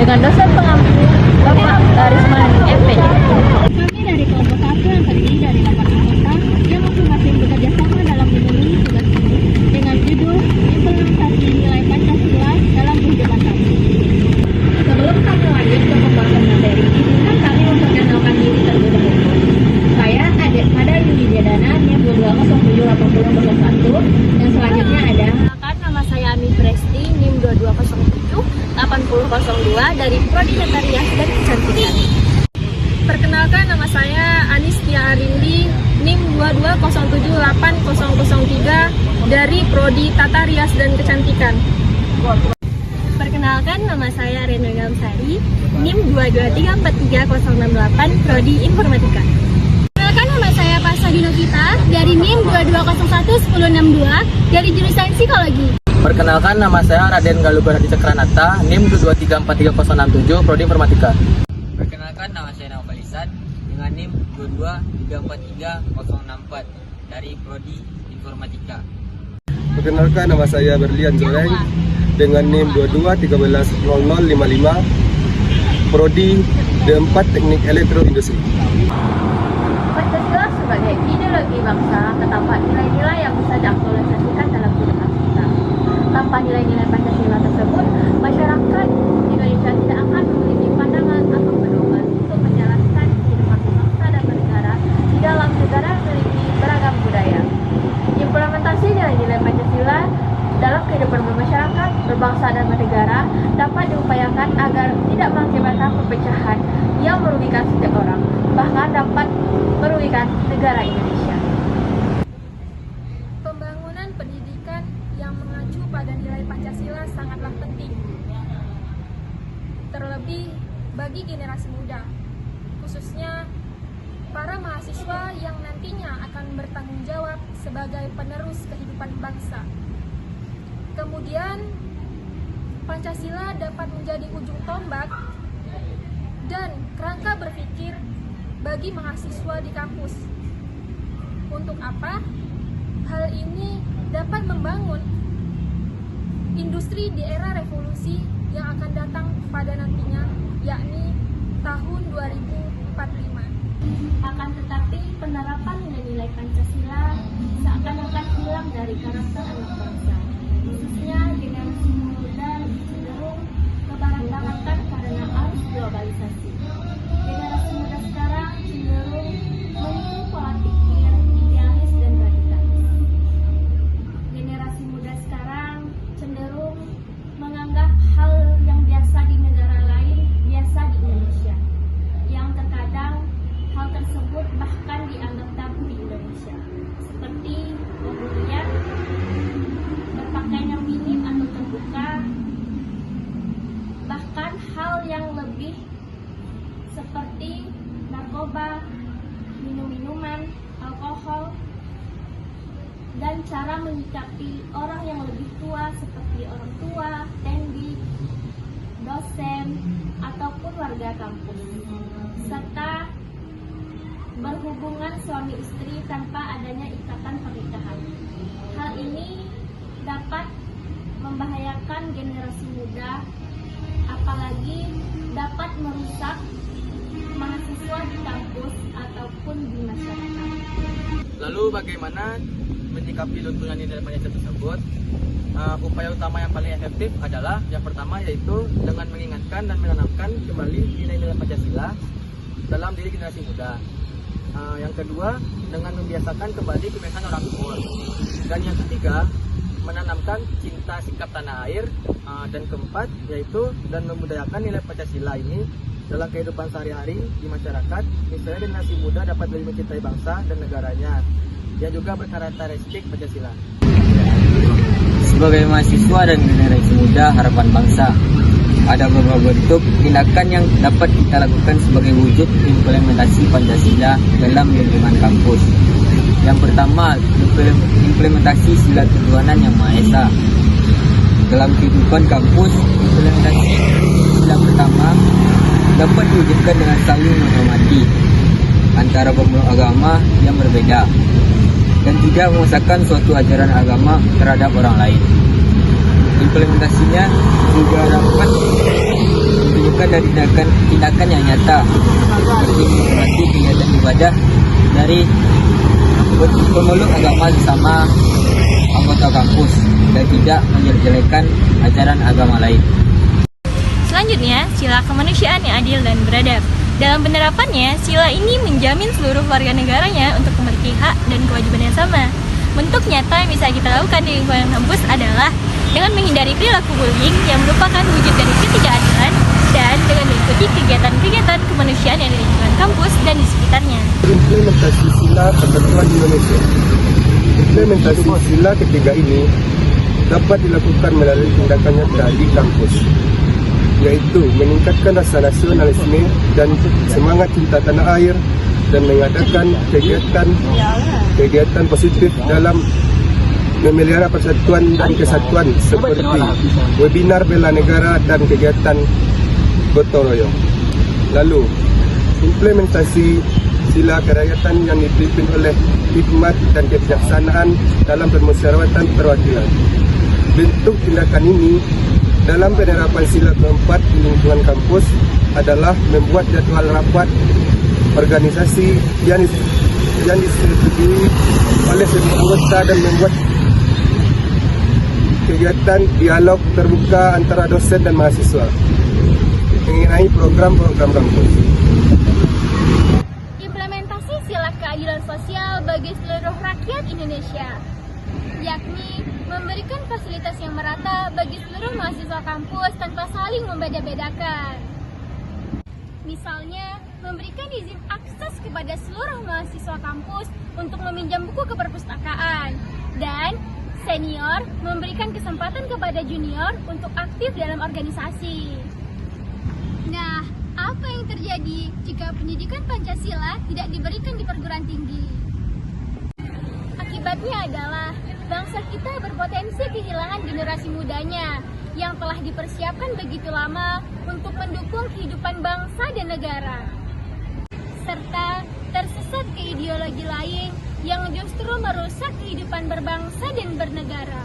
dengan dosen pengampu Bapak Larisman MP. Kami dari kelompok 1 yang terdiri dari 8 anggota yang masing-masing bekerja sama dalam memenuhi tugas ini dengan judul implementasi nilai Pancasila dalam kehidupan kami. Sebelum kami lanjut ke pembahasan materi, izinkan kami memperkenalkan diri terlebih dahulu. Saya ada Yuli Jadana, NIM 22078001. Yang selanjutnya ada Nama saya Ami Presti, NIM 2207-8002 dari Prodi Tata Rias dan Kecantikan. Perkenalkan, nama saya Anistia Arindi, NIM 22078003 dari Prodi Tata Rias dan Kecantikan. Perkenalkan, nama saya Reno Gamsari, NIM 22343068 Prodi Informatika. Perkenalkan, nama saya Pasagino Kita dari NIM 22011062 dari jurusan Psikologi. Perkenalkan, nama saya Raden Galuh Hadi Cakranata, NIM 2234337 Prodi Informatika. Perkenalkan, nama saya Naufal Ihsan dengan NIM 2234304 dari Prodi Informatika. Perkenalkan, nama saya Berlian Zoreng dengan NIM 22130055 Prodi D4 Teknik Elektro Industri. Pancasila sebagai ideologi bangsa terdapat nilai-nilai yang bisa diaktualisasikan dalam kehidupan kita. Tanpa nilai-nilai Pancasila tersebut, masyarakat Indonesia tidak akan memiliki pandangan atau pedoman untuk menjalankan kehidupan bangsa dan bernegara di dalam negara yang memiliki beragam budaya. Implementasi nilai-nilai Pancasila dalam kehidupan bermasyarakat, berbangsa dan bernegara dapat diupayakan agar tidak mengakibatkan perpecahan yang merugikan setiap orang, bahkan dapat merugikan negara Indonesia. Pembangunan pendidikan yang mengacu pada nilai Pancasila sangatlah penting, terlebih bagi generasi muda, khususnya para mahasiswa yang nantinya akan bertanggung jawab sebagai penerus kehidupan bangsa. Kemudian, Pancasila dapat menjadi ujung tombak dan kerangka berpikir bagi mahasiswa di kampus. Untuk apa? Hal ini dapat membangun industri di era revolusi yang akan datang pada nantinya, yakni tahun 2045. Akan tetapi, penerapan nilai-nilai Pancasila seakan-akan hilang dari karakter anak bangsa. Khususnya generasi muda cenderung kebarat-baratan karena arus globalisasi. Generasi muda sekarang cenderung meniru pola pikir idealis dan radikalis. Generasi muda sekarang cenderung menganggap hal yang biasa di negara lain biasa di Indonesia, yang terkadang hal tersebut bahkan dianggap tabu di Indonesia, seperti pembulian, berpakaian yang minim atau terbuka, bahkan hal yang lebih seperti narkoba, minum-minuman, alkohol, dan cara menyikapi orang yang lebih tua seperti orang tua, tendik, dosen, ataupun warga kampus, serta berhubungan suami istri tanpa adanya ikatan pernikahan. Hal ini dapat membahayakan generasi muda, apalagi dapat merusak mahasiswa di kampus ataupun di masyarakat. Lalu bagaimana menyikapi lunturnya nilai Pancasila tersebut? Upaya utama yang paling efektif adalah yang pertama, yaitu dengan mengingatkan dan menanamkan kembali nilai-nilai Pancasila dalam diri generasi muda. Yang kedua, dengan membiasakan kembali kebiasaan orang tua. Dan yang ketiga, menanamkan cinta sikap tanah air. Dan keempat, yaitu dan membudayakan nilai Pancasila ini dalam kehidupan sehari-hari di masyarakat. Misalnya generasi muda dapat lebih mencintai bangsa dan negaranya, yang juga berkarakteristik Pancasila. Sebagai mahasiswa dan generasi muda harapan bangsa, ada beberapa bentuk tindakan yang dapat kita lakukan sebagai wujud implementasi Pancasila dalam lingkungan kampus. Yang pertama, implementasi sila ketuhanan yang Maha Esa. Dalam kehidupan kampus, implementasi sila pertama dapat diwujudkan dengan saling menghormati antara pemeluk agama yang berbeda dan tidak memaksakan suatu ajaran agama terhadap orang lain. Implementasinya juga dapat bukan dari tindakan yang nyata seperti menikmati kegiatan ibadah dari pemeluk agama sesama anggota kampus dan tidak menjelek-jelekan ajaran agama lain. Selanjutnya, sila kemanusiaan yang adil dan beradab. Dalam penerapannya, sila ini menjamin seluruh warga negaranya untuk memiliki hak dan kewajiban yang sama. Bentuk nyata yang bisa kita lakukan di lingkungan kampus adalah dengan menghindari perilaku bullying yang merupakan wujud dari ketidakadilan dan dengan mengikuti kegiatan-kegiatan kemanusiaan yang ada di lingkungan kampus dan di sekitarnya. Implementasi sila ketentuan Indonesia. Implementasi sila ketiga ini dapat dilakukan melalui tindakan nyata di kampus, yaitu meningkatkan rasa nasionalisme dan semangat cinta tanah air dan mengadakan kegiatan positif dalam memelihara persatuan dan kesatuan seperti webinar bela negara dan kegiatan gotong royong. Lalu, implementasi sila kerakyatan yang dipimpin oleh hikmat dan kebijaksanaan dalam permusyawaratan perwakilan. Bentuk tindakan ini dalam penerapan sila keempat di lingkungan kampus adalah membuat jadwal rapat organisasi yang disetujui oleh semua anggota dan membuat kegiatan dialog terbuka antara dosen dan mahasiswa mengenai program-program kampus. Implementasi sila keadilan sosial bagi seluruh rakyat Indonesia, yakni memberikan fasilitas yang merata bagi seluruh mahasiswa kampus tanpa saling membeda-bedakan. Misalnya, memberikan izin akses kepada seluruh mahasiswa kampus untuk meminjam buku ke perpustakaan, dan senior memberikan kesempatan kepada junior untuk aktif dalam organisasi. Nah, apa yang terjadi jika pendidikan Pancasila tidak diberikan di perguruan tinggi? Akibatnya adalah bangsa kita berpotensi kehilangan generasi mudanya yang telah dipersiapkan begitu lama untuk mendukung kehidupan bangsa dan negara, serta tersesat ke ideologi lain yang justru merusak kehidupan berbangsa dan bernegara.